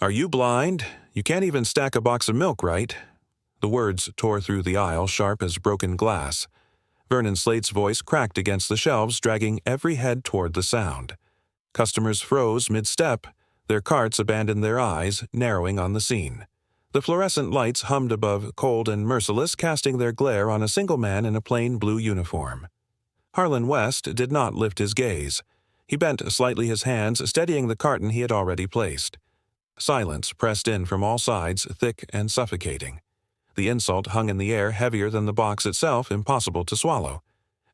"Are you blind? You can't even stack a box of milk right." The words tore through the aisle sharp as broken glass. Vernon Slate's voice cracked against the shelves, dragging every head toward the sound. Customers froze mid-step. Their carts abandoned their eyes, narrowing on the scene. The fluorescent lights hummed above, cold and merciless, casting their glare on a single man in a plain blue uniform. Harlan West did not lift his gaze. He bent slightly his hands, steadying the carton he had already placed. Silence pressed in from all sides, thick and suffocating. The insult hung in the air, heavier than the box itself, impossible to swallow.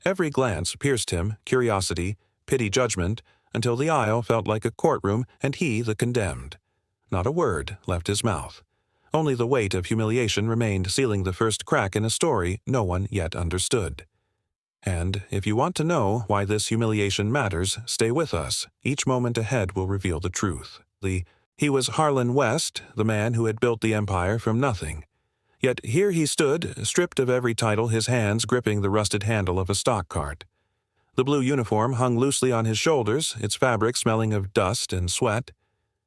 Every glance pierced him, curiosity, pity, judgment, until the aisle felt like a courtroom and he the condemned. Not a word left his mouth. Only the weight of humiliation remained, sealing the first crack in a story no one yet understood. And if you want to know why this humiliation matters, stay with us. Each moment ahead will reveal the truth. He was Harlan West, the man who had built the empire from nothing. Yet here he stood, stripped of every title, his hands gripping the rusted handle of a stock cart. The blue uniform hung loosely on his shoulders, its fabric smelling of dust and sweat.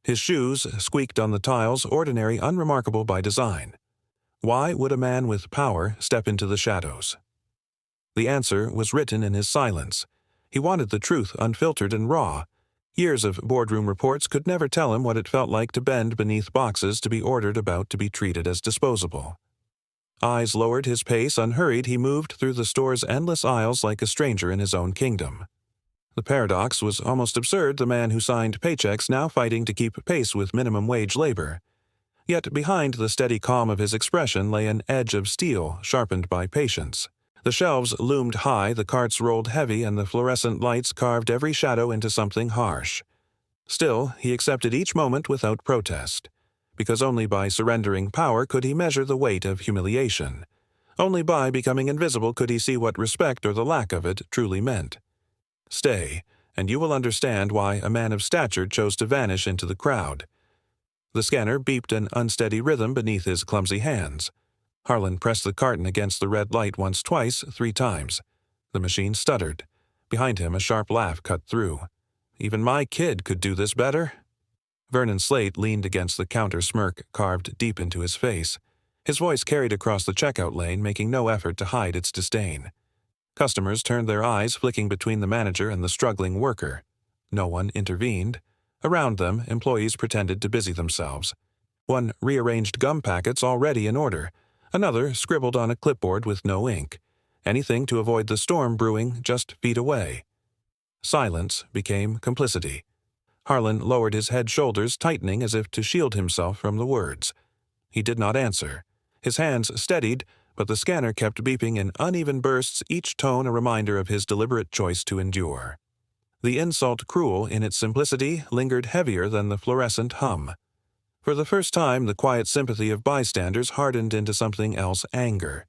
His shoes squeaked on the tiles, ordinary, unremarkable by design. Why would a man with power step into the shadows? The answer was written in his silence. He wanted the truth, unfiltered and raw. Years of boardroom reports could never tell him what it felt like to bend beneath boxes, to be ordered about, to be treated as disposable. Eyes lowered, his pace unhurried, he moved through the store's endless aisles like a stranger in his own kingdom. The paradox was almost absurd, the man who signed paychecks now fighting to keep pace with minimum wage labor. Yet behind the steady calm of his expression lay an edge of steel, sharpened by patience. The shelves loomed high, the carts rolled heavy, and the fluorescent lights carved every shadow into something harsh. Still, he accepted each moment without protest, because only by surrendering power could he measure the weight of humiliation. Only by becoming invisible could he see what respect, or the lack of it, truly meant. Stay, and you will understand why a man of stature chose to vanish into the crowd. The scanner beeped an unsteady rhythm beneath his clumsy hands. Harlan pressed the carton against the red light once, twice, 3 times. The machine stuttered. Behind him, a sharp laugh cut through. "Even my kid could do this better?" Vernon Slate leaned against the counter, smirk carved deep into his face. His voice carried across the checkout lane, making no effort to hide its disdain. Customers turned their eyes, flicking between the manager and the struggling worker. No one intervened. Around them, employees pretended to busy themselves. One rearranged gum packets already in order. Another scribbled on a clipboard with no ink. Anything to avoid the storm brewing just feet away. Silence became complicity. Harlan lowered his head, shoulders tightening as if to shield himself from the words. He did not answer. His hands steadied, but the scanner kept beeping in uneven bursts, each tone a reminder of his deliberate choice to endure. The insult, cruel in its simplicity, lingered heavier than the fluorescent hum. For the first time, the quiet sympathy of bystanders hardened into something else, anger.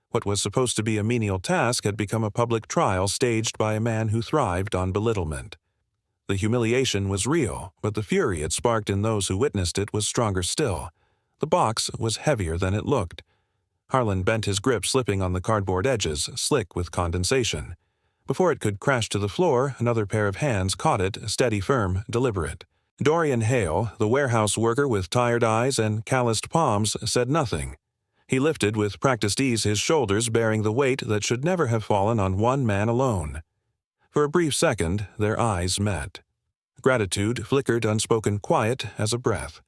What was supposed to be a menial task had become a public trial staged by a man who thrived on belittlement. The humiliation was real, but the fury it sparked in those who witnessed it was stronger still. The box was heavier than it looked. Harlan bent his grip, slipping on the cardboard edges, slick with condensation. Before it could crash to the floor, another pair of hands caught it, steady, firm, deliberate. Dorian Hale, the warehouse worker with tired eyes and calloused palms, said nothing. He lifted with practiced ease his shoulders, bearing the weight that should never have fallen on one man alone. For a brief second, their eyes met. Gratitude flickered, unspoken quiet as a breath.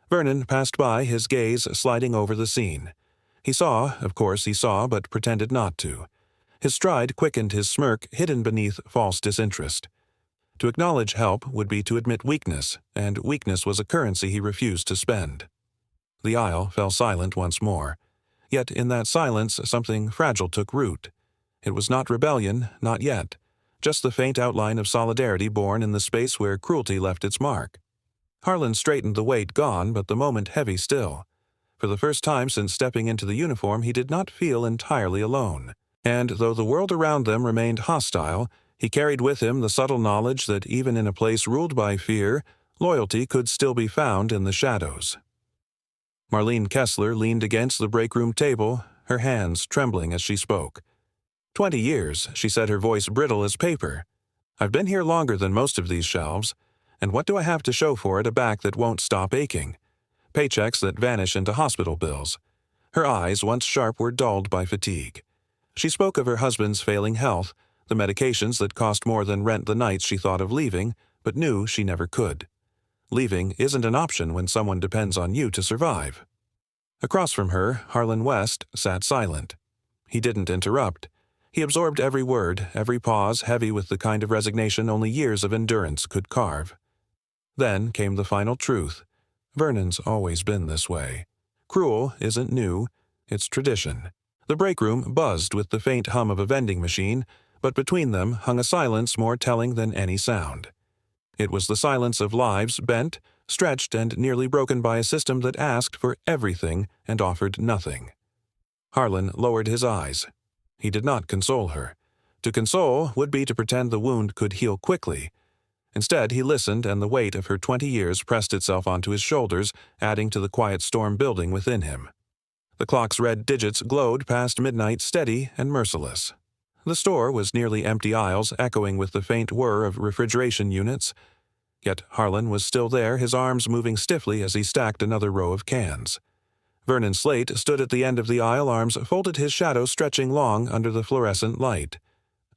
Vernon passed by, his gaze sliding over the scene. He saw, of course he saw, but pretended not to. His stride quickened, his smirk hidden beneath false disinterest. To acknowledge help would be to admit weakness, and weakness was a currency he refused to spend. The aisle fell silent once more. Yet in that silence something fragile took root. It was not rebellion, not yet. Just the faint outline of solidarity born in the space where cruelty left its mark. Harlan straightened, the weight gone, but the moment heavy still. For the first time since stepping into the uniform, he did not feel entirely alone. And though the world around them remained hostile, he carried with him the subtle knowledge that even in a place ruled by fear, loyalty could still be found in the shadows. Marlene Kessler leaned against the break-room table, her hands trembling as she spoke. 20 years, she said, her voice brittle as paper. I've been here longer than most of these shelves, and what do I have to show for it? A back that won't stop aching, paychecks that vanish into hospital bills. Her eyes, once sharp, were dulled by fatigue. She spoke of her husband's failing health, the medications that cost more than rent the nights she thought of leaving, but knew she never could. Leaving isn't an option when someone depends on you to survive. Across from her, Harlan West sat silent. He didn't interrupt. He absorbed every word, every pause heavy with the kind of resignation only years of endurance could carve. Then came the final truth. Vernon's always been this way. Cruel isn't new, it's tradition. The break room buzzed with the faint hum of a vending machine, but between them hung a silence more telling than any sound. It was the silence of lives bent, stretched, and nearly broken by a system that asked for everything and offered nothing. Harlan lowered his eyes. He did not console her. To console would be to pretend the wound could heal quickly. Instead, he listened, and the weight of her 20 years pressed itself onto his shoulders, adding to the quiet storm building within him. The clock's red digits glowed past midnight, steady and merciless. The store was nearly empty aisles echoing with the faint whir of refrigeration units. Yet Harlan was still there, his arms moving stiffly as he stacked another row of cans. Vernon Slate stood at the end of the aisle, arms folded, his shadow stretching long under the fluorescent light.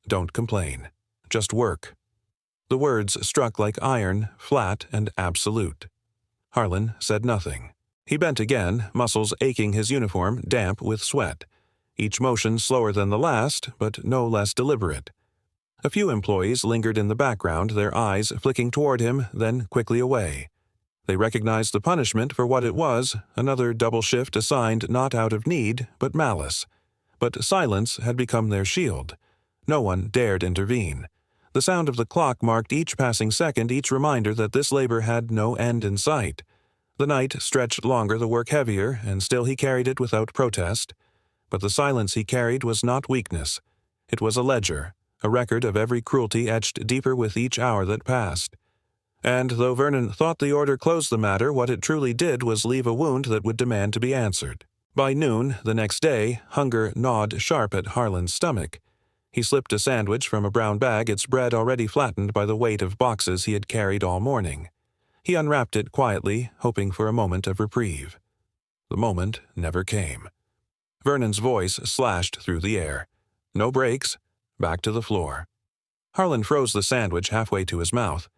"Don't complain. Just work." The words struck like iron, flat and absolute. Harlan said nothing. He bent again, muscles aching, his uniform damp with sweat. Each motion slower than the last, but no less deliberate. A few employees lingered in the background, their eyes flicking toward him, then quickly away. They recognized the punishment for what it was, another double shift assigned not out of need, but malice. But silence had become their shield. No one dared intervene. The sound of the clock marked each passing second, each reminder that this labor had no end in sight. The night stretched longer, the work heavier, and still he carried it without protest. But the silence he carried was not weakness. It was a ledger, a record of every cruelty etched deeper with each hour that passed. And though Vernon thought the order closed the matter, what it truly did was leave a wound that would demand to be answered. By noon, the next day, hunger gnawed sharp at Harlan's stomach. He slipped a sandwich from a brown bag, its bread already flattened by the weight of boxes he had carried all morning. He unwrapped it quietly, hoping for a moment of reprieve. The moment never came. Vernon's voice slashed through the air. No breaks. Back to the floor. Harlan froze the sandwich halfway to his mouth.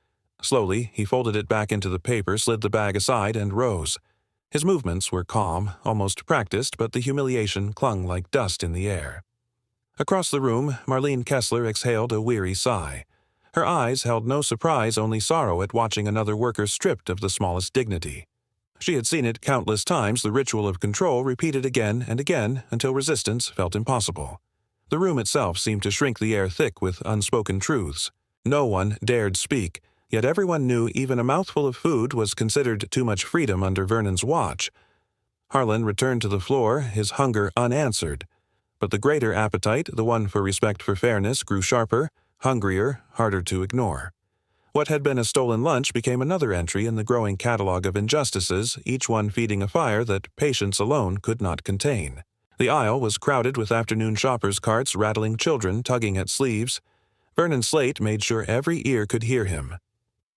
Slowly, he folded it back into the paper, slid the bag aside, and rose. His movements were calm, almost practiced, but the humiliation clung like dust in the air. Across the room, Marlene Kessler exhaled a weary sigh. Her eyes held no surprise, only sorrow at watching another worker stripped of the smallest dignity. She had seen it countless times, the ritual of control repeated again and again until resistance felt impossible. The room itself seemed to shrink, the air thick with unspoken truths. No one dared speak, yet everyone knew even a mouthful of food was considered too much freedom under Vernon's watch. Harlan returned to the floor, his hunger unanswered. But the greater appetite, the one for respect for fairness, grew sharper, hungrier, harder to ignore. What had been a stolen lunch became another entry in the growing catalog of injustices, each one feeding a fire that patience alone could not contain. The aisle was crowded with afternoon shoppers' carts, rattling children tugging at sleeves. Vernon Slate made sure every ear could hear him.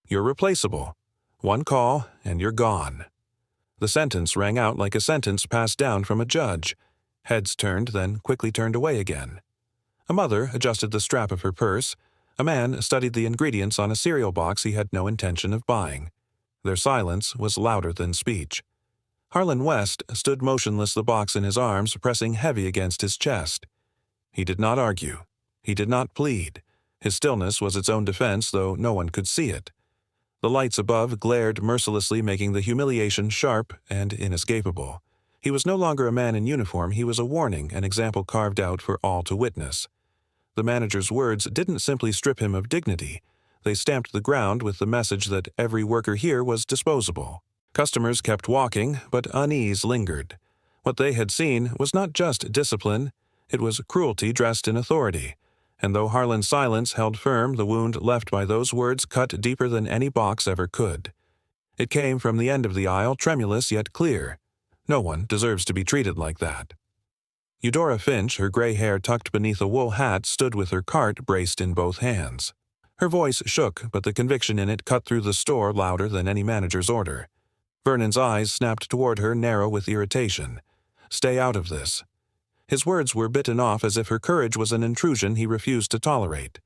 "You're replaceable. One call, and you're gone." The sentence rang out like a sentence passed down from a judge. Heads turned, then quickly turned away again. A mother adjusted the strap of her purse. A man studied the ingredients on a cereal box he had no intention of buying. Their silence was louder than speech. Harlan West stood motionless, the box in his arms, pressing heavy against his chest. He did not argue. He did not plead. His stillness was its own defense, though no one could see it. The lights above glared mercilessly, making the humiliation sharp and inescapable. He was no longer a man in uniform, he was a warning, an example carved out for all to witness. The manager's words didn't simply strip him of dignity. They stamped the ground with the message that every worker here was disposable. Customers kept walking, but unease lingered. What they had seen was not just discipline, it was cruelty dressed in authority. And though Harlan's silence held firm, the wound left by those words cut deeper than any box ever could. It came from the end of the aisle, tremulous yet clear. No one deserves to be treated like that. Eudora Finch, her gray hair tucked beneath a wool hat, stood with her cart braced in both hands. Her voice shook, but the conviction in it cut through the store louder than any manager's order. Vernon's eyes snapped toward her, narrow with irritation. "Stay out of this." His words were bitten off as if her courage was an intrusion he refused to tolerate.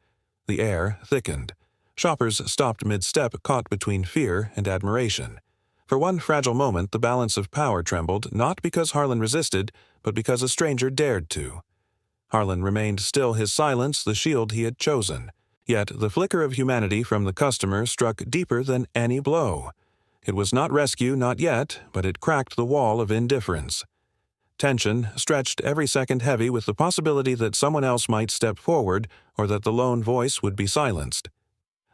The air thickened. Shoppers stopped mid-step, caught between fear and admiration. For one fragile moment, the balance of power trembled, not because Harlan resisted, but because a stranger dared to. Harlan remained still, his silence the shield he had chosen. Yet the flicker of humanity from the customer struck deeper than any blow. It was not rescue, not yet, but it cracked the wall of indifference. Tension stretched every second, heavy with the possibility that someone else might step forward or that the lone voice would be silenced.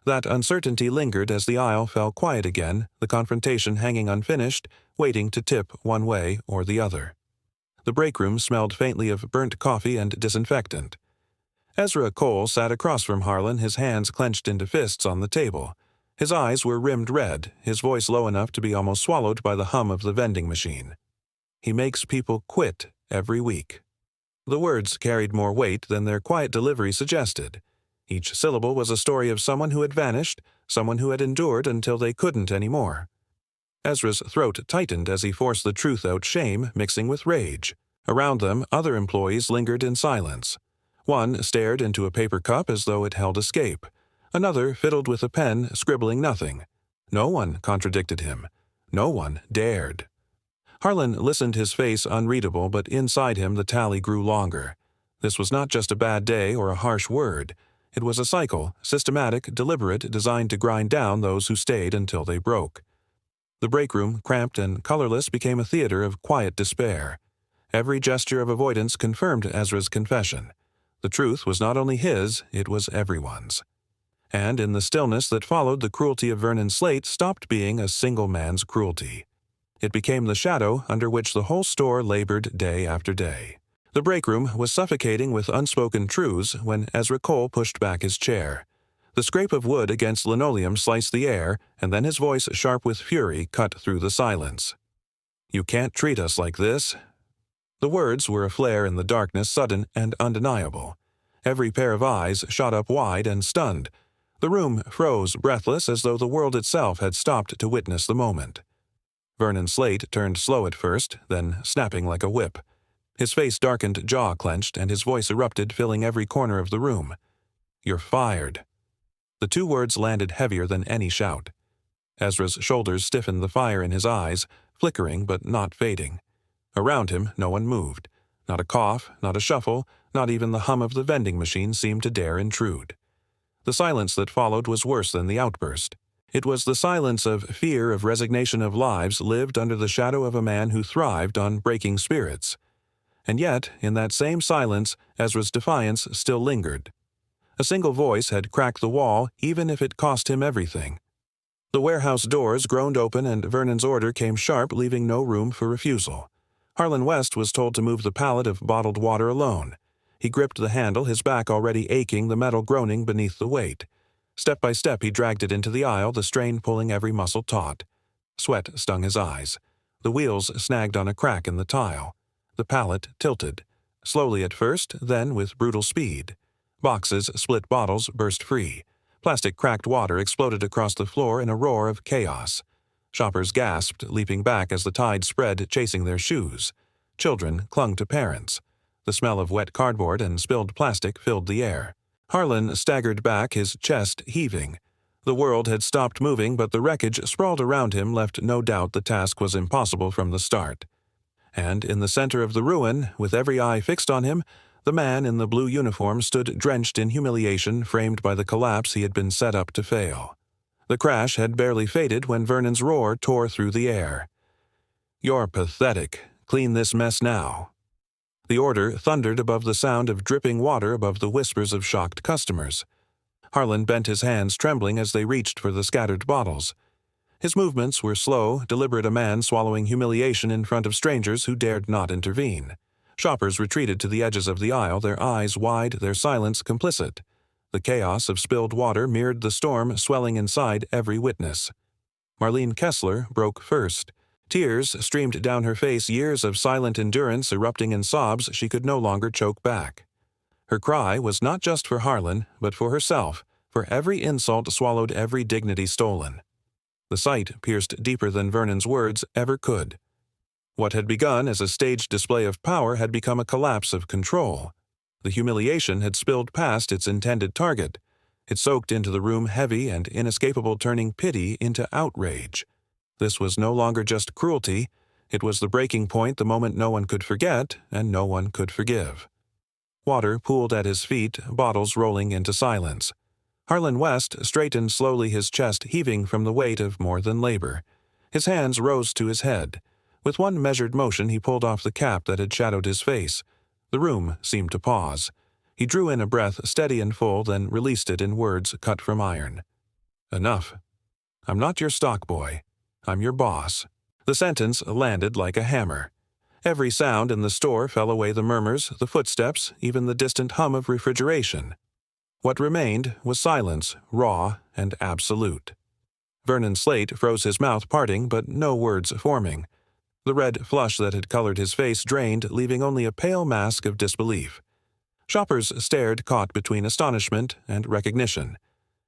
That uncertainty lingered as the aisle fell quiet again, the confrontation hanging unfinished, waiting to tip one way or the other. The break room smelled faintly of burnt coffee and disinfectant. Ezra Cole sat across from Harlan, his hands clenched into fists on the table. His eyes were rimmed red, his voice low enough to be almost swallowed by the hum of the vending machine. "He makes people quit every week." The words carried more weight than their quiet delivery suggested. Each syllable was a story of someone who had vanished, someone who had endured until they couldn't anymore. Ezra's throat tightened as he forced the truth out, shame mixing with rage. Around them, other employees lingered in silence. One stared into a paper cup as though it held escape. Another fiddled with a pen, scribbling nothing. No one contradicted him. No one dared. Harlan listened, his face unreadable, but inside him the tally grew longer. This was not just a bad day or a harsh word. It was a cycle, systematic, deliberate, designed to grind down those who stayed until they broke. The break room, cramped and colorless, became a theater of quiet despair. Every gesture of avoidance confirmed Ezra's confession. The truth was not only his, it was everyone's. And in the stillness that followed, the cruelty of Vernon Slate stopped being a single man's cruelty. It became the shadow under which the whole store labored day after day. The break room was suffocating with unspoken truths when Ezra Cole pushed back his chair. The scrape of wood against linoleum sliced the air, and then his voice, sharp with fury, cut through the silence. "You can't treat us like this." The words were a flare in the darkness, sudden and undeniable. Every pair of eyes shot up wide and stunned. The room froze, breathless, as though the world itself had stopped to witness the moment. Vernon Slate turned slow at first, then snapping like a whip. His face darkened, jaw clenched, and his voice erupted, filling every corner of the room. "You're fired." The two words landed heavier than any shout. Ezra's shoulders stiffened, the fire in his eyes, flickering but not fading. Around him, no one moved. Not a cough, not a shuffle, not even the hum of the vending machine seemed to dare intrude. The silence that followed was worse than the outburst. It was the silence of fear, of resignation, of lives lived under the shadow of a man who thrived on breaking spirits. And yet, in that same silence, Ezra's defiance still lingered. A single voice had cracked the wall, even if it cost him everything. The warehouse doors groaned open, and Vernon's order came sharp, leaving no room for refusal. Harlan West was told to move the pallet of bottled water alone. He gripped the handle, his back already aching, the metal groaning beneath the weight. Step by step he dragged it into the aisle, the strain pulling every muscle taut. Sweat stung his eyes. The wheels snagged on a crack in the tile. The pallet tilted. Slowly at first, then with brutal speed. Boxes, split bottles, burst free. Plastic cracked water exploded across the floor in a roar of chaos. Shoppers gasped, leaping back as the tide spread, chasing their shoes. Children clung to parents. The smell of wet cardboard and spilled plastic filled the air. Harlan staggered back, his chest heaving. The world had stopped moving, but the wreckage sprawled around him left no doubt the task was impossible from the start. And in the center of the ruin, with every eye fixed on him, the man in the blue uniform stood drenched in humiliation, framed by the collapse he had been set up to fail. The crash had barely faded when Vernon's roar tore through the air. "You're pathetic. Clean this mess now." The order thundered above the sound of dripping water, above the whispers of shocked customers. Harlan bent his hands, trembling as they reached for the scattered bottles. His movements were slow, deliberate, a man swallowing humiliation in front of strangers who dared not intervene. Shoppers retreated to the edges of the aisle, their eyes wide, their silence complicit. The chaos of spilled water mirrored the storm swelling inside every witness. Marlene Kessler broke first. Tears streamed down her face, years of silent endurance erupting in sobs she could no longer choke back. Her cry was not just for Harlan, but for herself, for every insult swallowed, every dignity stolen. The sight pierced deeper than Vernon's words ever could. What had begun as a staged display of power had become a collapse of control. The humiliation had spilled past its intended target. It soaked into the room heavy and inescapable, turning pity into outrage. This was no longer just cruelty. It was the breaking point, the moment no one could forget and no one could forgive. Water pooled at his feet, bottles rolling into silence. Harlan West straightened slowly, his chest heaving from the weight of more than labor. His hands rose to his head. With one measured motion he pulled off the cap that had shadowed his face. The room seemed to pause. He drew in a breath steady and full, then released it in words cut from iron. "Enough. I'm not your stock boy. I'm your boss." The sentence landed like a hammer. Every sound in the store fell away, the murmurs, the footsteps, even the distant hum of refrigeration. What remained was silence, raw and absolute. Vernon Slate froze, his mouth parting, but no words forming. The red flush that had colored his face drained, leaving only a pale mask of disbelief. Shoppers stared, caught between astonishment and recognition.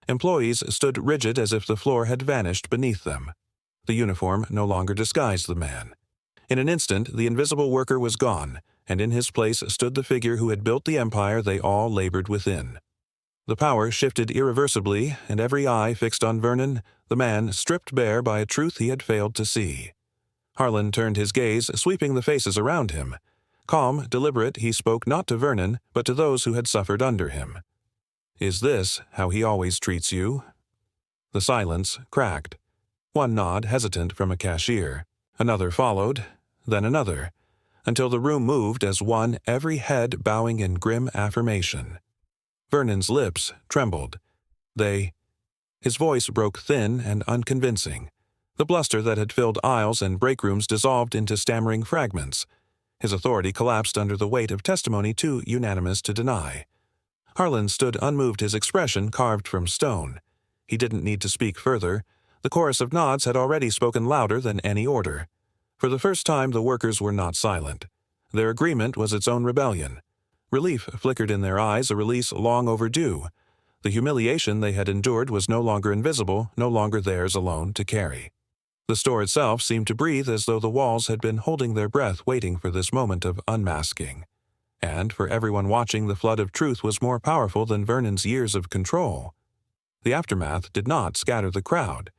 Employees stood rigid as if the floor had vanished beneath them. The uniform no longer disguised the man. In an instant, the invisible worker was gone, and in his place stood the figure who had built the empire they all labored within. The power shifted irreversibly, and every eye fixed on Vernon, the man stripped bare by a truth he had failed to see. Harlan turned his gaze, sweeping the faces around him. Calm, deliberate, he spoke not to Vernon, but to those who had suffered under him. "Is this how he always treats you?" The silence cracked. One nod, hesitant, from a cashier. Another followed, then another, until the room moved as one, every head bowing in grim affirmation. Vernon's lips trembled. His voice broke thin and unconvincing. The bluster that had filled aisles and break rooms dissolved into stammering fragments. His authority collapsed under the weight of testimony too unanimous to deny. Harlan stood unmoved, his expression carved from stone. He didn't need to speak further. The chorus of nods had already spoken louder than any order. For the first time, the workers were not silent. Their agreement was its own rebellion. Relief flickered in their eyes, a release long overdue. The humiliation they had endured was no longer invisible, no longer theirs alone to carry. The store itself seemed to breathe, as though the walls had been holding their breath, waiting for this moment of unmasking. And for everyone watching, the flood of truth was more powerful than Vernon's years of control. The aftermath did not scatter the crowd.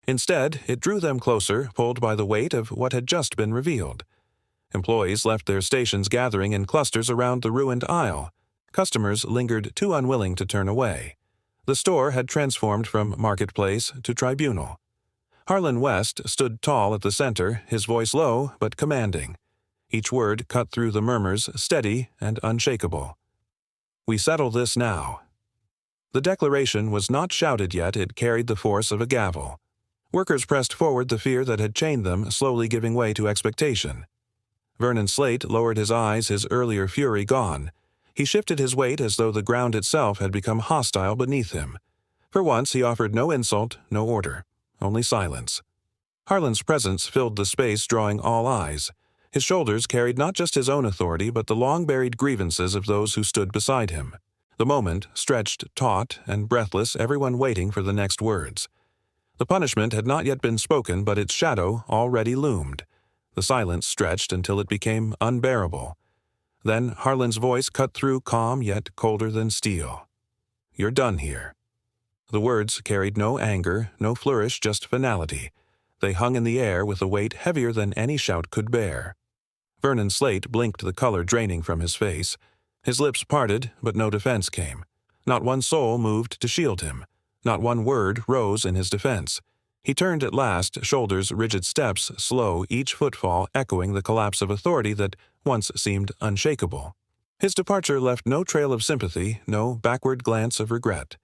Instead, it drew them closer, pulled by the weight of what had just been revealed. Employees left their stations, gathering in clusters around the ruined aisle. Customers lingered, too unwilling to turn away. The store had transformed from marketplace to tribunal. Harlan West stood tall at the center, his voice low but commanding. Each word cut through the murmurs, steady and unshakable. "We settle this now." The declaration was not shouted yet, it carried the force of a gavel. Workers pressed forward, the fear that had chained them slowly giving way to expectation. Vernon Slate lowered his eyes, his earlier fury gone. He shifted his weight as though the ground itself had become hostile beneath him. For once he offered no insult, no order, only silence. Harlan's presence filled the space, drawing all eyes. His shoulders carried not just his own authority, but the long-buried grievances of those who stood beside him. The moment stretched taut and breathless, everyone waiting for the next words. The punishment had not yet been spoken, but its shadow already loomed. The silence stretched until it became unbearable. Then Harlan's voice cut through, calm yet colder than steel. "You're done here." The words carried no anger, no flourish, just finality. They hung in the air with a weight heavier than any shout could bear. Vernon Slate blinked, the color draining from his face. His lips parted, but no defense came. Not one soul moved to shield him. Not one word rose in his defense. He turned at last, shoulders rigid, steps slow, each footfall echoing the collapse of authority that once seemed unshakable. His departure left no trail of sympathy, no backward glance of regret.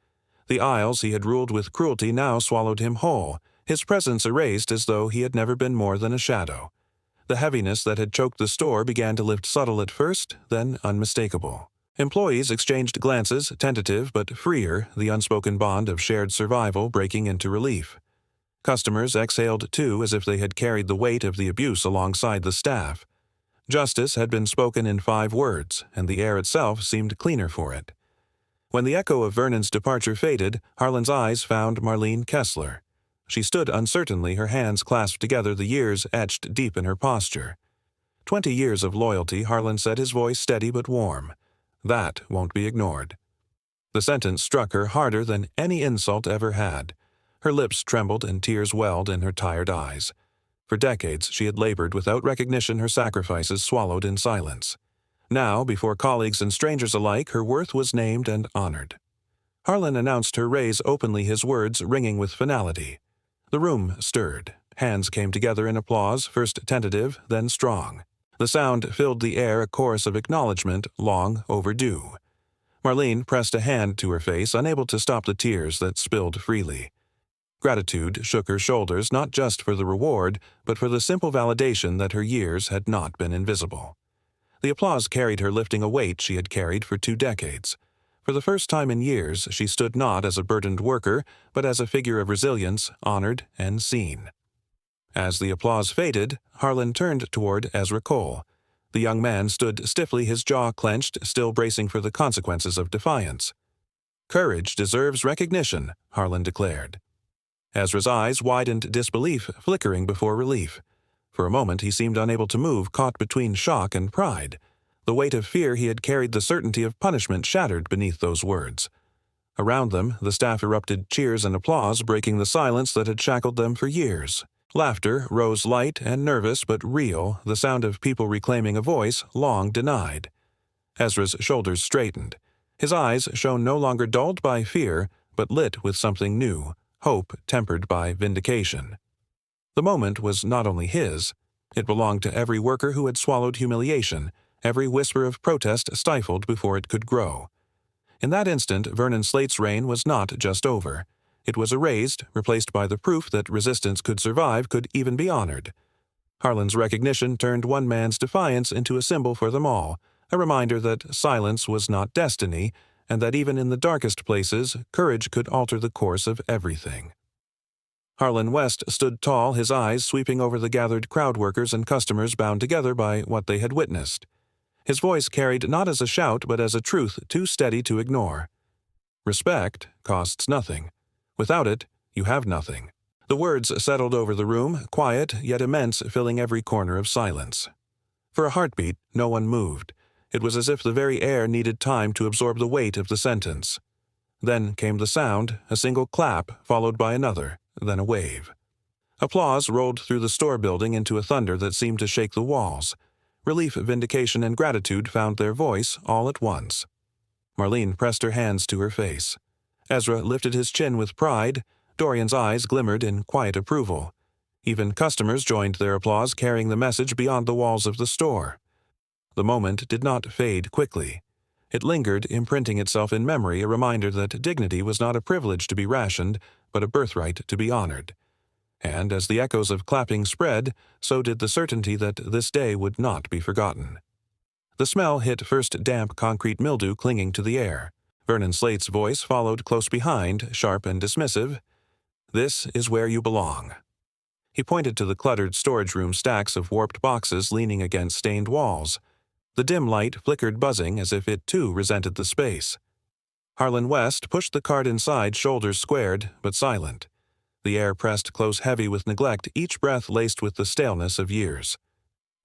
The aisles he had ruled with cruelty now swallowed him whole, his presence erased as though he had never been more than a shadow. The heaviness that had choked the store began to lift, subtle at first, then unmistakable. Employees exchanged glances, tentative but freer, the unspoken bond of shared survival breaking into relief. Customers exhaled too, as if they had carried the weight of the abuse alongside the staff. Justice had been spoken in 5 words, and the air itself seemed cleaner for it. When the echo of Vernon's departure faded, Harlan's eyes found Marlene Kessler. She stood uncertainly, her hands clasped together, the years etched deep in her posture. 20 years of loyalty, Harlan said, his voice steady but warm. That won't be ignored. The sentence struck her harder than any insult ever had. Her lips trembled and tears welled in her tired eyes. For decades she had labored without recognition, her sacrifices swallowed in silence. Now, before colleagues and strangers alike, her worth was named and honored. Harlan announced her raise openly, his words ringing with finality. The room stirred. Hands came together in applause, first tentative, then strong. The sound filled the air, a chorus of acknowledgement long overdue. Marlene pressed a hand to her face, unable to stop the tears that spilled freely. Gratitude shook her shoulders, not just for the reward, but for the simple validation that her years had not been invisible. The applause carried her, lifting a weight she had carried for 2 decades. For the first time in years, she stood not as a burdened worker, but as a figure of resilience, honored and seen. As the applause faded, Harlan turned toward Ezra Cole. The young man stood stiffly, his jaw clenched, still bracing for the consequences of defiance. "Courage deserves recognition," Harlan declared. Ezra's eyes widened, disbelief flickering before relief. For a moment he seemed unable to move, caught between shock and pride. The weight of fear he had carried, the certainty of punishment, shattered beneath those words. Around them, the staff erupted cheers and applause, breaking the silence that had shackled them for years. Laughter rose light and nervous but real, the sound of people reclaiming a voice long denied. Ezra's shoulders straightened. His eyes shone no longer dulled by fear, but lit with something new, hope tempered by vindication. The moment was not only his. It belonged to every worker who had swallowed humiliation, every whisper of protest stifled before it could grow. In that instant, Vernon Slate's reign was not just over. It was erased, replaced by the proof that resistance could survive, could even be honored. Harlan's recognition turned one man's defiance into a symbol for them all, a reminder that silence was not destiny, and that even in the darkest places, courage could alter the course of everything. Harlan West stood tall, his eyes sweeping over the gathered crowd, workers and customers bound together by what they had witnessed. His voice carried not as a shout, but as a truth too steady to ignore. Respect costs nothing. Without it, you have nothing. The words settled over the room, quiet yet immense, filling every corner of silence. For a heartbeat, no one moved. It was as if the very air needed time to absorb the weight of the sentence. Then came the sound, a single clap, followed by another, then a wave. Applause rolled through the store building into a thunder that seemed to shake the walls. Relief, vindication, and gratitude found their voice all at once. Marlene pressed her hands to her face. Ezra lifted his chin with pride. Dorian's eyes glimmered in quiet approval. Even customers joined their applause, carrying the message beyond the walls of the store. The moment did not fade quickly. It lingered, imprinting itself in memory, a reminder that dignity was not a privilege to be rationed, but a birthright to be honored. And as the echoes of clapping spread, so did the certainty that this day would not be forgotten. The smell hit first, damp concrete mildew clinging to the air. Vernon Slate's voice followed close behind, sharp and dismissive. "This is where you belong." He pointed to the cluttered storage room, stacks of warped boxes leaning against stained walls. The dim light flickered, buzzing as if it too resented the space. Harlan West pushed the cart inside, shoulders squared but silent. The air pressed close, heavy with neglect, each breath laced with the staleness of years.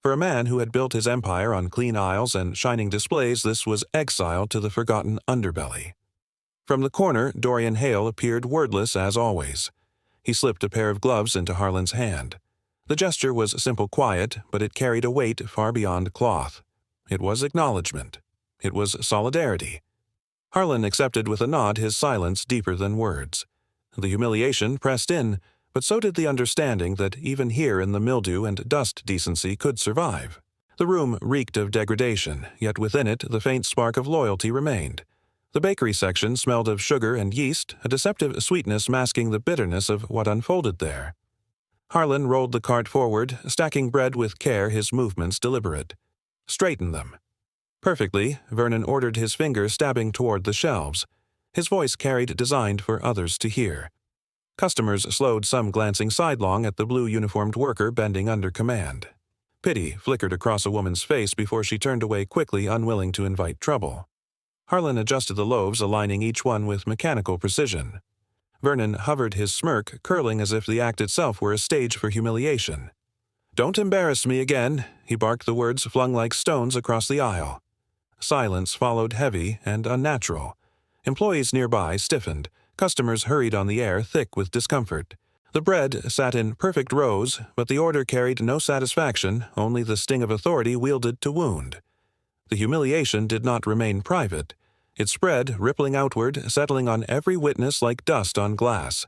For a man who had built his empire on clean aisles and shining displays, this was exile to the forgotten underbelly. From the corner, Dorian Hale appeared, wordless as always. He slipped a pair of gloves into Harlan's hand. The gesture was simple, quiet, but it carried a weight far beyond cloth. It was acknowledgement. It was solidarity. Harlan accepted with a nod, his silence deeper than words. The humiliation pressed in, but so did the understanding that even here in the mildew and dust decency could survive. The room reeked of degradation, yet within it the faint spark of loyalty remained. The bakery section smelled of sugar and yeast, a deceptive sweetness masking the bitterness of what unfolded there. Harlan rolled the cart forward, stacking bread with care, his movements deliberate. "Straighten them." Perfectly, Vernon ordered, his fingers stabbing toward the shelves. His voice carried, designed for others to hear. Customers slowed, some glancing sidelong at the blue-uniformed worker bending under command. Pity flickered across a woman's face before she turned away quickly, unwilling to invite trouble. Harlan adjusted the loaves, aligning each one with mechanical precision. Vernon hovered, his smirk curling as if the act itself were a stage for humiliation. "Don't embarrass me again," he barked, the words flung like stones across the aisle. Silence followed, heavy and unnatural. Employees nearby stiffened. Customers hurried on the air, thick with discomfort. The bread sat in perfect rows, but the order carried no satisfaction, only the sting of authority wielded to wound. The humiliation did not remain private. It spread, rippling outward, settling on every witness like dust on glass.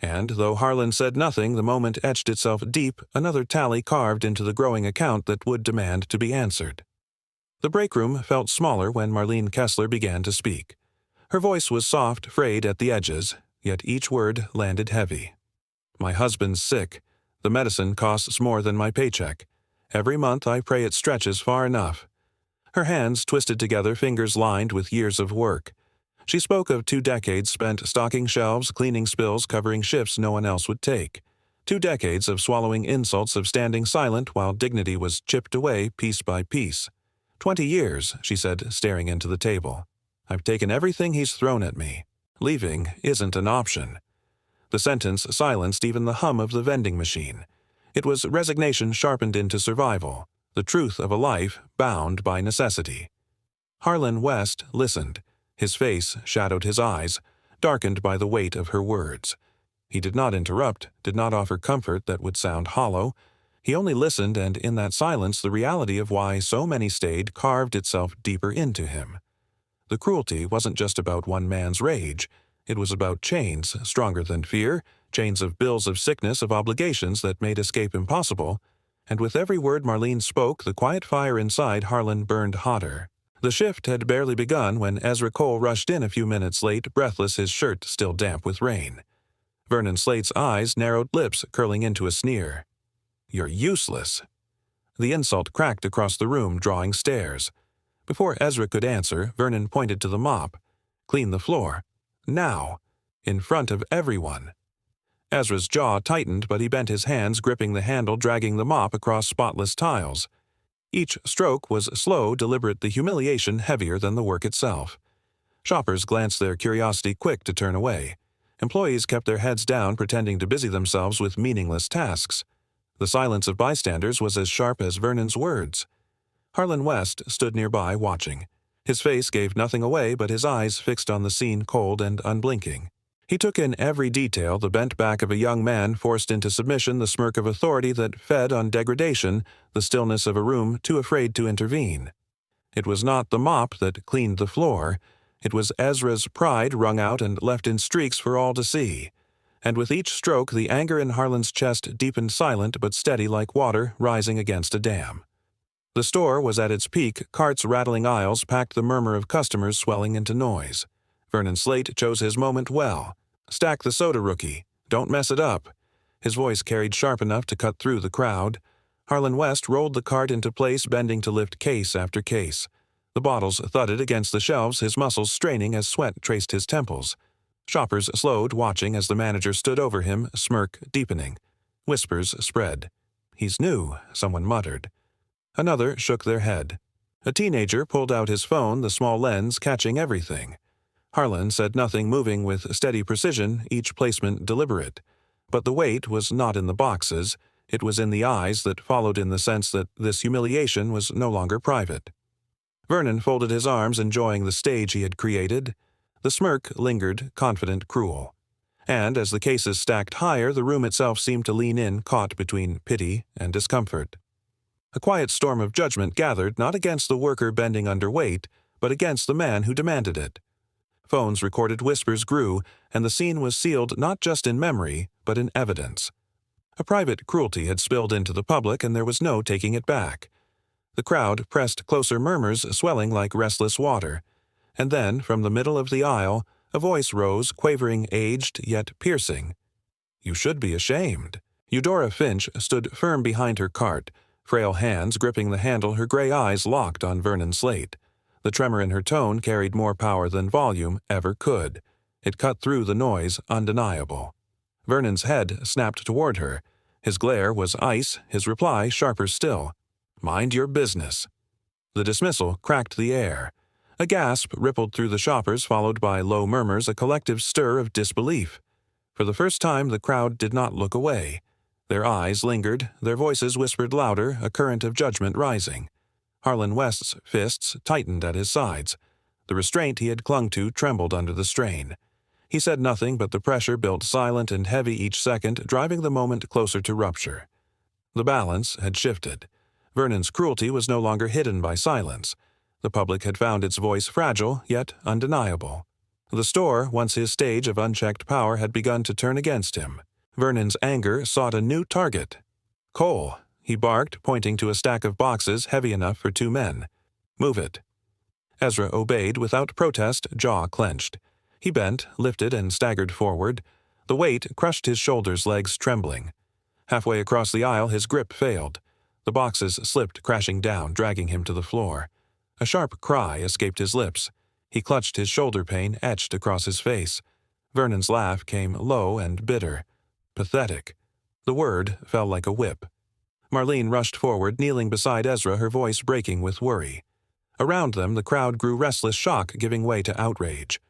And, though Harlan said nothing, the moment etched itself deep, another tally carved into the growing account that would demand to be answered. The break room felt smaller when Marlene Kessler began to speak. Her voice was soft, frayed at the edges, yet each word landed heavy. "My husband's sick. The medicine costs more than my paycheck. Every month I pray it stretches far enough." Her hands twisted together, fingers lined with years of work. She spoke of 2 decades spent stocking shelves, cleaning spills, covering shifts no one else would take. 2 decades of swallowing insults, of standing silent while dignity was chipped away piece by piece. 20 years, she said, staring into the table. "I've taken everything he's thrown at me. Leaving isn't an option." The sentence silenced even the hum of the vending machine. It was resignation sharpened into survival, the truth of a life bound by necessity. Harlan West listened. His face shadowed his eyes, darkened by the weight of her words. He did not interrupt, did not offer comfort that would sound hollow. He only listened, and in that silence the reality of why so many stayed carved itself deeper into him. The cruelty wasn't just about one man's rage. It was about chains stronger than fear, chains of bills of sickness, of obligations that made escape impossible. And with every word Marlene spoke, the quiet fire inside Harlan burned hotter. The shift had barely begun when Ezra Cole rushed in a few minutes late, breathless, his shirt still damp with rain. Vernon Slate's eyes narrowed, lips curling into a sneer. "You're useless." The insult cracked across the room, drawing stares. Before Ezra could answer, Vernon pointed to the mop. "Clean the floor. Now. In front of everyone." Ezra's jaw tightened, but he bent his hands, gripping the handle, dragging the mop across spotless tiles. Each stroke was slow, deliberate, the humiliation heavier than the work itself. Shoppers glanced, their curiosity quick to turn away. Employees kept their heads down, pretending to busy themselves with meaningless tasks. The silence of bystanders was as sharp as Vernon's words. Harlan West stood nearby, watching. His face gave nothing away, but his eyes fixed on the scene, cold and unblinking. He took in every detail, the bent back of a young man forced into submission, the smirk of authority that fed on degradation, the stillness of a room too afraid to intervene. It was not the mop that cleaned the floor. It was Ezra's pride wrung out and left in streaks for all to see. And with each stroke, the anger in Harlan's chest deepened, silent but steady like water rising against a dam. The store was at its peak, carts rattling aisles packed, the murmur of customers swelling into noise. Vernon Slate chose his moment well. "Stack the soda, rookie. Don't mess it up." His voice carried sharp enough to cut through the crowd. Harlan West rolled the cart into place, bending to lift case after case. The bottles thudded against the shelves, his muscles straining as sweat traced his temples. Shoppers slowed, watching as the manager stood over him, smirk deepening. Whispers spread. "He's new," someone muttered. Another shook their head. A teenager pulled out his phone, the small lens catching everything. Harlan said nothing, moving with steady precision, each placement deliberate. But the weight was not in the boxes. It was in the eyes that followed, in the sense that this humiliation was no longer private. Vernon folded his arms, enjoying the stage he had created. The smirk lingered, confident, cruel. And as the cases stacked higher, the room itself seemed to lean in, caught between pity and discomfort. A quiet storm of judgment gathered, not against the worker bending under weight, but against the man who demanded it. Phones recorded, whispers grew, and the scene was sealed not just in memory, but in evidence. A private cruelty had spilled into the public, and there was no taking it back. The crowd pressed closer, murmurs swelling like restless water. And then, from the middle of the aisle, a voice rose, quavering, aged, yet piercing. "You should be ashamed." Eudora Finch stood firm behind her cart, frail hands gripping the handle, her gray eyes locked on Vernon Slate. The tremor in her tone carried more power than volume ever could. It cut through the noise, undeniable. Vernon's head snapped toward her. His glare was ice, his reply sharper still. "Mind your business." The dismissal cracked the air. A gasp rippled through the shoppers, followed by low murmurs, a collective stir of disbelief. For the first time, the crowd did not look away. Their eyes lingered, their voices whispered louder, a current of judgment rising. Harlan West's fists tightened at his sides. The restraint he had clung to trembled under the strain. He said nothing, but the pressure built silent and heavy each second, driving the moment closer to rupture. The balance had shifted. Vernon's cruelty was no longer hidden by silence. The public had found its voice fragile, yet undeniable. The store, once his stage of unchecked power, had begun to turn against him. Vernon's anger sought a new target. "Cole," he barked, pointing to a stack of boxes heavy enough for 2 men. "Move it." Ezra obeyed without protest, jaw clenched. He bent, lifted, and staggered forward. The weight crushed his shoulders, legs trembling. Halfway across the aisle, his grip failed. The boxes slipped crashing down, dragging him to the floor. A sharp cry escaped his lips. He clutched his shoulder pain etched across his face. Vernon's laugh came low and bitter. Pathetic. The word fell like a whip. Marlene rushed forward, kneeling beside Ezra, her voice breaking with worry. Around them, the crowd grew restless, shock giving way to outrage.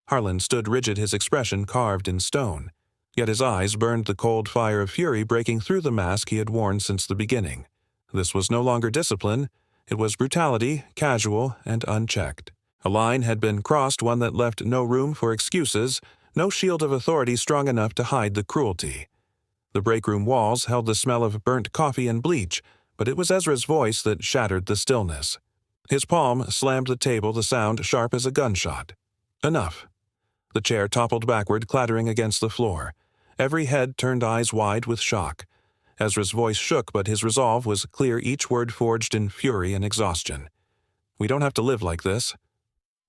Harlan stood rigid, his expression carved in stone. Yet his eyes burned the cold fire of fury breaking through the mask he had worn since the beginning. This was no longer discipline. It was brutality, casual and unchecked. A line had been crossed, one that left no room for excuses, no shield of authority strong enough to hide the cruelty. The breakroom walls held the smell of burnt coffee and bleach, but it was Ezra's voice that shattered the stillness. His palm slammed the table, the sound sharp as a gunshot. Enough. The chair toppled backward, clattering against the floor. Every head turned eyes wide with shock. Ezra's voice shook, but his resolve was clear, each word forged in fury and exhaustion. "We don't have to live like this."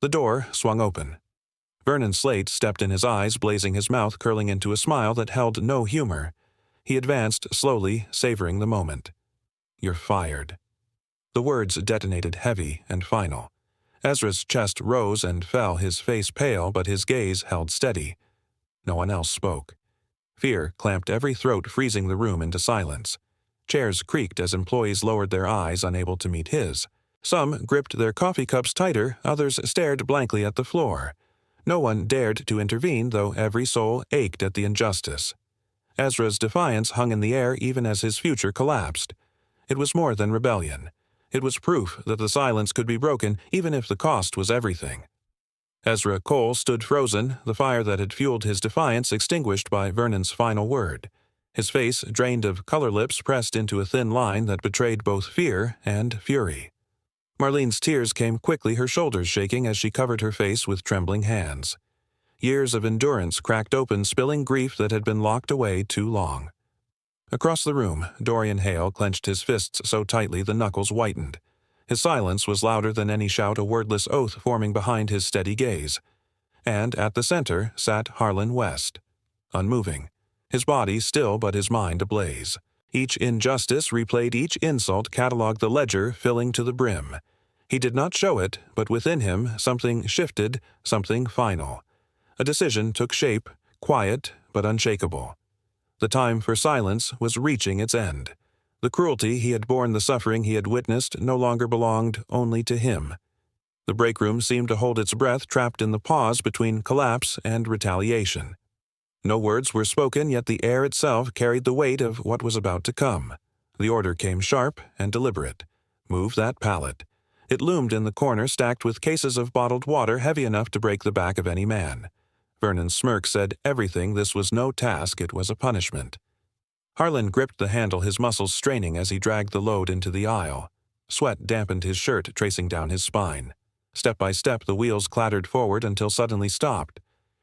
The door swung open. Vernon Slate stepped in, his eyes blazing, his mouth curling into a smile that held no humor. He advanced slowly, savoring the moment. "You're fired." The words detonated heavy and final. Ezra's chest rose and fell, his face pale, but his gaze held steady. No one else spoke. Fear clamped every throat, freezing the room into silence. Chairs creaked as employees lowered their eyes, unable to meet his. Some gripped their coffee cups tighter, others stared blankly at the floor. No one dared to intervene, though every soul ached at the injustice. Ezra's defiance hung in the air even as his future collapsed. It was more than rebellion. It was proof that the silence could be broken, even if the cost was everything. Ezra Cole stood frozen, the fire that had fueled his defiance extinguished by Vernon's final word. His face, drained of color, lips pressed into a thin line that betrayed both fear and fury. Marlene's tears came quickly, her shoulders shaking as she covered her face with trembling hands. Years of endurance cracked open, spilling grief that had been locked away too long. Across the room, Dorian Hale clenched his fists so tightly the knuckles whitened. His silence was louder than any shout, a wordless oath forming behind his steady gaze. And at the center sat Harlan West, unmoving, his body still but his mind ablaze. Each injustice replayed, each insult cataloged, the ledger filling to the brim. He did not show it, but within him something shifted, something final. A decision took shape, quiet but unshakable. The time for silence was reaching its end. The cruelty he had borne, the suffering he had witnessed, no longer belonged only to him. The breakroom seemed to hold its breath, trapped in the pause between collapse and retaliation. No words were spoken, yet the air itself carried the weight of what was about to come. The order came sharp and deliberate. "Move that pallet." It loomed in the corner, stacked with cases of bottled water heavy enough to break the back of any man. Vernon's smirk said everything. This was no task, it was a punishment. Harlan gripped the handle, his muscles straining as he dragged the load into the aisle. Sweat dampened his shirt, tracing down his spine. Step by step, the wheels clattered forward until suddenly stopped.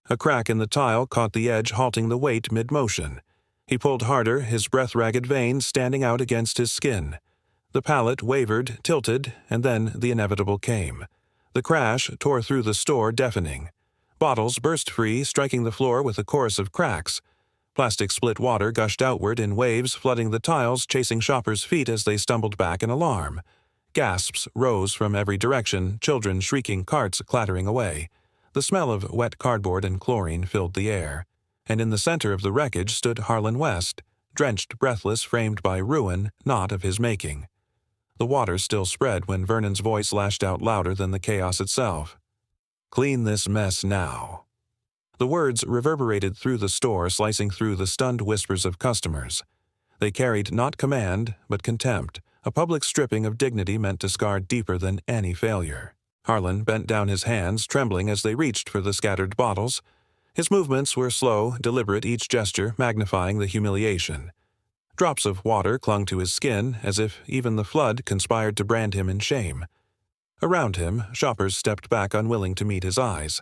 A crack in the tile caught the edge, halting the weight mid-motion. He pulled harder, his breath-ragged veins standing out against his skin. The pallet wavered, tilted, and then the inevitable came. The crash tore through the store, deafening. Bottles burst free, striking the floor with a chorus of cracks. Plastic split water gushed outward in waves, flooding the tiles, chasing shoppers' feet as they stumbled back in alarm. Gasps rose from every direction, children shrieking, carts clattering away. The smell of wet cardboard and chlorine filled the air. And in the center of the wreckage stood Harlan West, drenched, breathless, framed by ruin, not of his making. The water still spread when Vernon's voice lashed out louder than the chaos itself. "Clean this mess now." The words reverberated through the store, slicing through the stunned whispers of customers. They carried not command, but contempt, a public stripping of dignity meant to scar deeper than any failure. Harlan bent down his hands, trembling as they reached for the scattered bottles. His movements were slow, deliberate, each gesture magnifying the humiliation. Drops of water clung to his skin, as if even the flood conspired to brand him in shame. Around him, shoppers stepped back, unwilling to meet his eyes.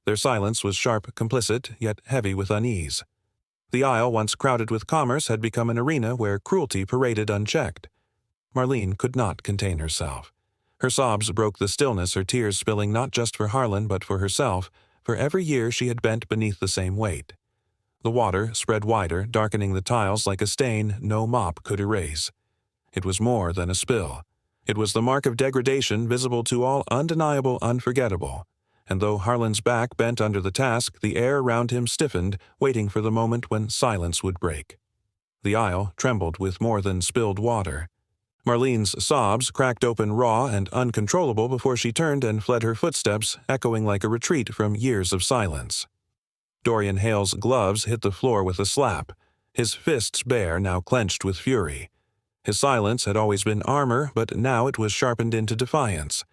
Their silence was sharp, complicit, yet heavy with unease. The aisle, once crowded with commerce, had become an arena where cruelty paraded unchecked. Marlene could not contain herself. Her sobs broke the stillness, her tears spilling not just for Harlan but for herself, for every year she had bent beneath the same weight. The water spread wider, darkening the tiles like a stain no mop could erase. It was more than a spill. It was the mark of degradation visible to all, undeniable, unforgettable. And though Harlan's back bent under the task, the air around him stiffened, waiting for the moment when silence would break. The aisle trembled with more than spilled water. Marlene's sobs cracked open raw and uncontrollable before she turned and fled, her footsteps echoing like a retreat from years of silence. Dorian Hale's gloves hit the floor with a slap, his fists bare, now clenched with fury. His silence had always been armor, but now it was sharpened into defiance.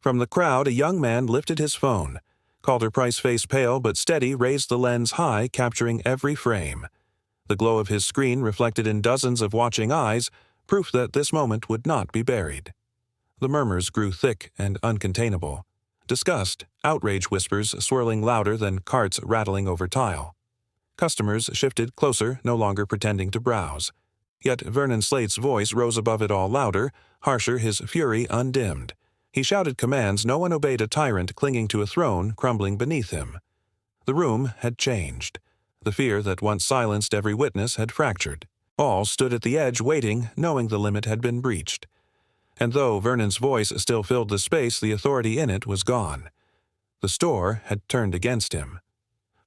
From the crowd, a young man lifted his phone. Calder Price, face pale but steady, raised the lens high, capturing every frame. The glow of his screen reflected in dozens of watching eyes, proof that this moment would not be buried. The murmurs grew thick and uncontainable. Disgust, outrage whispers swirling louder than carts rattling over tile. Customers shifted closer, no longer pretending to browse. Yet Vernon Slate's voice rose above it all, louder, harsher, his fury undimmed. He shouted commands no one obeyed, a tyrant clinging to a throne crumbling beneath him. The room had changed. The fear that once silenced every witness had fractured. All stood at the edge, waiting, knowing the limit had been breached. And though Vernon's voice still filled the space, the authority in it was gone. The store had turned against him.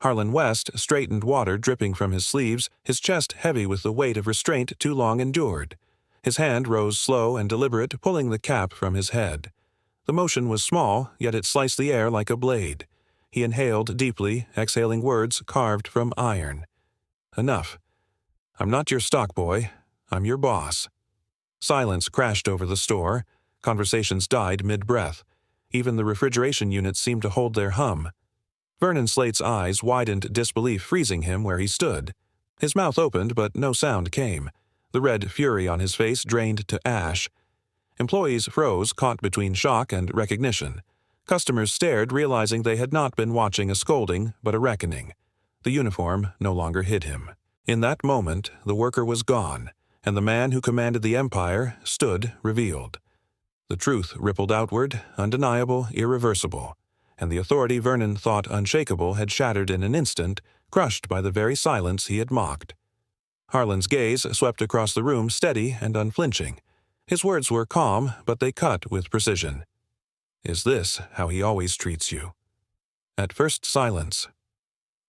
Harlan West straightened, water dripping from his sleeves, his chest heavy with the weight of restraint too long endured. His hand rose slow and deliberate, pulling the cap from his head. The motion was small, yet it sliced the air like a blade. He inhaled deeply, exhaling words carved from iron. Enough. I'm not your stock boy. I'm your boss. Silence crashed over the store. Conversations died mid-breath. Even the refrigeration units seemed to hold their hum. Vernon Slate's eyes widened, disbelief freezing him where he stood. His mouth opened, but no sound came. The red fury on his face drained to ash. Employees froze, caught between shock and recognition. Customers stared, realizing they had not been watching a scolding, but a reckoning. The uniform no longer hid him. In that moment, the worker was gone, and the man who commanded the empire stood revealed. The truth rippled outward, undeniable, irreversible, and the authority Vernon thought unshakable had shattered in an instant, crushed by the very silence he had mocked. Harlan's gaze swept across the room, steady and unflinching. His words were calm, but they cut with precision. Is this how he always treats you? At first silence.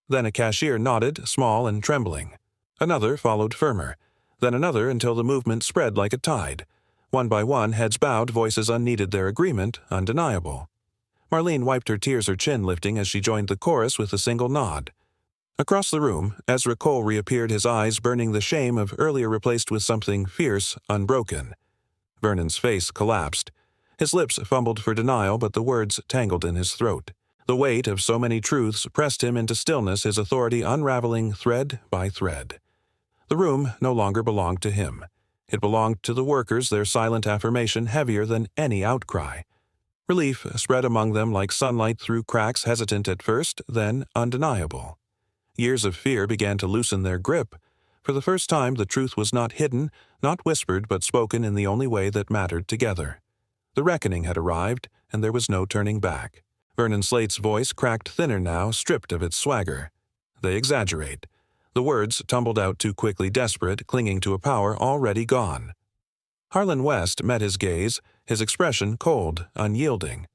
Then a cashier nodded, small and trembling. Another followed firmer. Then another, until the movement spread like a tide. One by one, heads bowed, voices unneeded, their agreement undeniable. Marlene wiped her tears, her chin lifting as she joined the chorus with a single nod. Across the room, Ezra Cole reappeared, his eyes burning the shame of earlier replaced with something fierce, unbroken. Vernon's face collapsed. His lips fumbled for denial, but the words tangled in his throat. The weight of so many truths pressed him into stillness, his authority unraveling thread by thread. The room no longer belonged to him. It belonged to the workers, their silent affirmation heavier than any outcry. Relief spread among them like sunlight through cracks, hesitant at first, then undeniable. Years of fear began to loosen their grip. For the first time, the truth was not hidden, not whispered, but spoken in the only way that mattered together. The reckoning had arrived, and there was no turning back. Vernon Slate's voice cracked thinner now, stripped of its swagger. They exaggerate. The words tumbled out too quickly, desperate, clinging to a power already gone. Harlan West met his gaze, his expression cold, unyielding.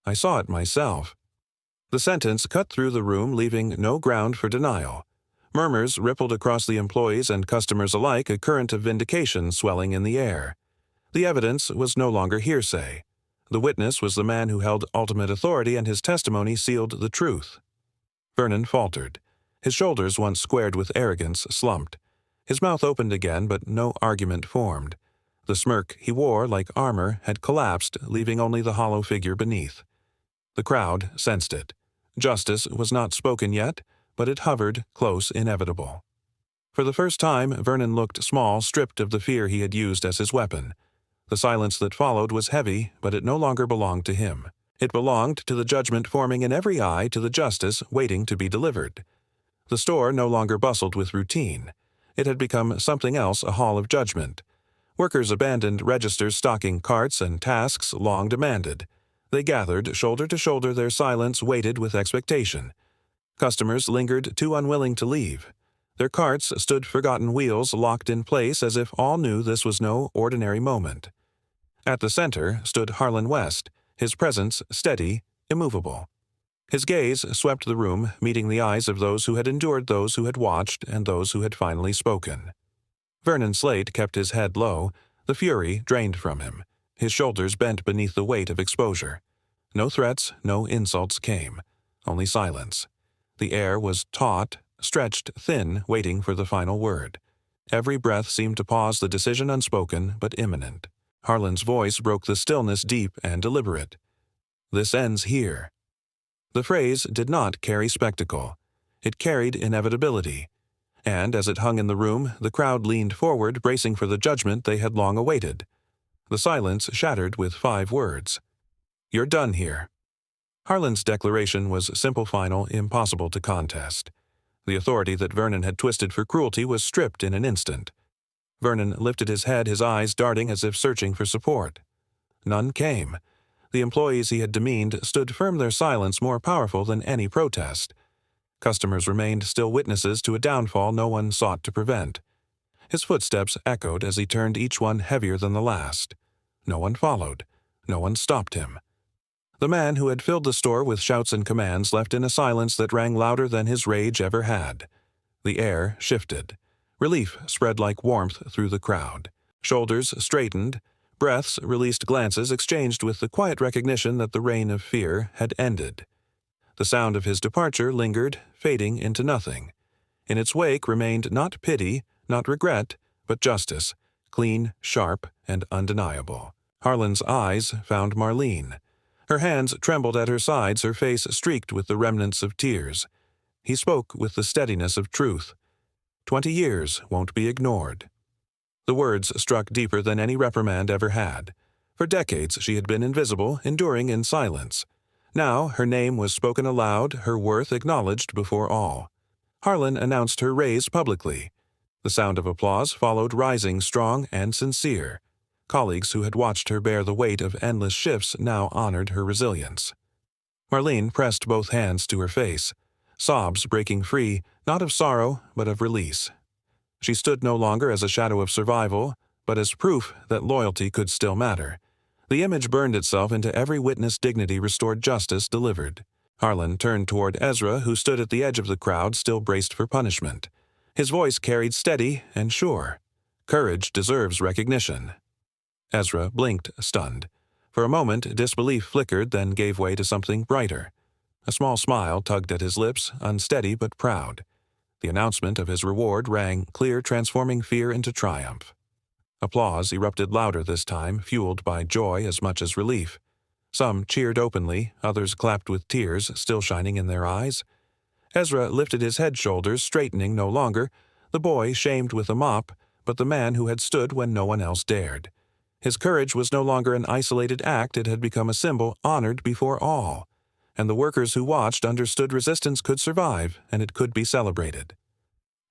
I saw it myself. The sentence cut through the room, leaving no ground for denial. Murmurs rippled across the employees and customers alike, a current of vindication swelling in the air. The evidence was no longer hearsay. The witness was the man who held ultimate authority, and his testimony sealed the truth. Vernon faltered. His shoulders, once squared with arrogance, slumped. His mouth opened again, but no argument formed. The smirk he wore, like armor, had collapsed, leaving only the hollow figure beneath. The crowd sensed it. Justice was not spoken yet, but it hovered, close, inevitable. For the first time, Vernon looked small, stripped of the fear he had used as his weapon. The silence that followed was heavy, but it no longer belonged to him. It belonged to the judgment forming in every eye, to the justice waiting to be delivered. The store no longer bustled with routine. It had become something else, a hall of judgment. Workers abandoned registers stocking carts and tasks long demanded. They gathered, shoulder to shoulder, their silence waited with expectation. Customers lingered, too unwilling to leave. Their carts stood forgotten wheels locked in place as if all knew this was no ordinary moment. At the center stood Harlan West, his presence steady, immovable. His gaze swept the room, meeting the eyes of those who had endured, those who had watched, and those who had finally spoken. Vernon Slate kept his head low, the fury drained from him, his shoulders bent beneath the weight of exposure. No threats, no insults came, only silence. The air was taut, stretched thin, waiting for the final word. Every breath seemed to pause the decision unspoken but imminent. Harlan's voice broke the stillness, deep and deliberate. "This ends here." The phrase did not carry spectacle. It carried inevitability. And as it hung in the room, the crowd leaned forward, bracing for the judgment they had long awaited. The silence shattered with 5 words. "You're done here." Harlan's declaration was simple, final, impossible to contest. The authority that Vernon had twisted for cruelty was stripped in an instant. Vernon lifted his head, his eyes darting as if searching for support. None came. The employees he had demeaned stood firm, their silence more powerful than any protest. Customers remained still, witnesses to a downfall no one sought to prevent. His footsteps echoed as he turned, each one heavier than the last. No one followed. No one stopped him. The man who had filled the store with shouts and commands left in a silence that rang louder than his rage ever had. The air shifted. Relief spread like warmth through the crowd. Shoulders straightened. Breaths, released glances exchanged with the quiet recognition that the reign of fear had ended. The sound of his departure lingered, fading into nothing. In its wake remained not pity, not regret, but justice, clean, sharp, and undeniable. Harlan's eyes found Marlene. Her hands trembled at her sides, her face streaked with the remnants of tears. He spoke with the steadiness of truth. 20 years won't be ignored. The words struck deeper than any reprimand ever had. For decades she had been invisible, enduring in silence. Now her name was spoken aloud, her worth acknowledged before all. Harlan announced her raise publicly. The sound of applause followed, rising strong and sincere. Colleagues who had watched her bear the weight of endless shifts now honored her resilience. Marlene pressed both hands to her face, sobs breaking free, not of sorrow, but of release. She stood no longer as a shadow of survival, but as proof that loyalty could still matter. The image burned itself into every witness, dignity restored, justice delivered. Harlan turned toward Ezra, who stood at the edge of the crowd, still braced for punishment. His voice carried steady and sure. Courage deserves recognition. Ezra blinked, stunned. For a moment, disbelief flickered, then gave way to something brighter. A small smile tugged at his lips, unsteady but proud. The announcement of his reward rang clear, transforming fear into triumph. Applause erupted louder this time, fueled by joy as much as relief. Some cheered openly, others clapped with tears still shining in their eyes. Ezra lifted his head, shoulders straightening no longer, the boy shamed with a mop, but the man who had stood when no one else dared. His courage was no longer an isolated act, it had become a symbol honored before all. And the workers who watched understood resistance could survive, and it could be celebrated.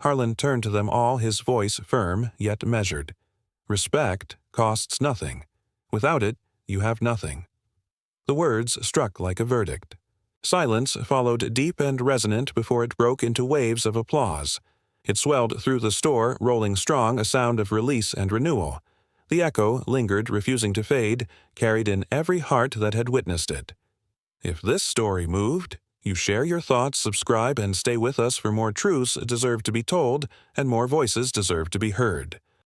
Harlan turned to them all, his voice firm yet measured. Respect costs nothing. Without it, you have nothing. The words struck like a verdict. Silence followed, deep and resonant, before it broke into waves of applause. It swelled through the store, rolling strong, a sound of release and renewal. The echo lingered, refusing to fade, carried in every heart that had witnessed it. If this story moved, you share your thoughts, subscribe, and stay with us for more truths deserve to be told and more voices deserve to be heard.